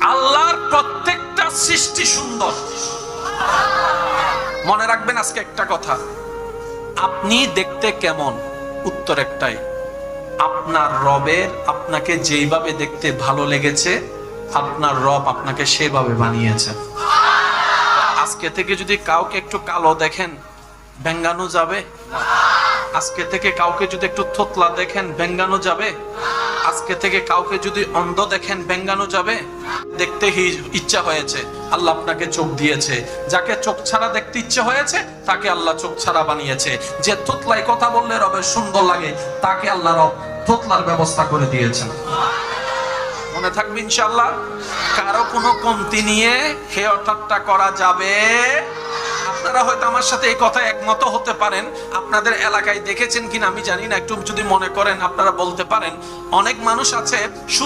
আল্লাহর প্রত্যেকটা সৃষ্টি সুন্দর। মনে রাখবেন আজকে একটা কথা, আপনি দেখতে কেমন? উত্তর একটাই, আপনার রবের আপনাকে যেইভাবে দেখতে ভালো লেগেছে আপনার রব আপনাকে সেভাবে বানিয়েছে। আজকে থেকে যদি কাউকে একটু কালো দেখেন ব্যঙ্গানো যাবে? আজকে থেকে কাউকে যদি একটু থোতলা দেখেন ব্যঙ্গানো যাবে? আজকে থেকে কাউকে যদি অন্ধ দেখেন ব্যঙ্গানো যাবে? দেখতে ইচ্ছা হয়েছে, আল্লাহ আপনাকে চোখ দিয়েছে। যাকে চোখ ছাড়া দেখতে ইচ্ছে হয়েছে তাকে আল্লাহ চোখ ছাড়া বানিয়েছে। যে থোতলাই কথা বললে রবের সুন্দর লাগে তাকে আল্লাহ রব থোতলার ব্যবস্থা করে দিয়েছেন। মনে থাকবে ইনশাআল্লাহ। কারো কোনো কমতি নিয়ে হেয় ঠাট্টা করা যাবে? আপনারা হয়তো আমার সাথে এই কথা একমত হতে পারেন। আপনাদের এলাকায় দেখেছেন কিনা আমি জানি না, একটু যদি মনে করেন আপনারা বলতে পারেন। অনেক মানুষ আছে সুস্থ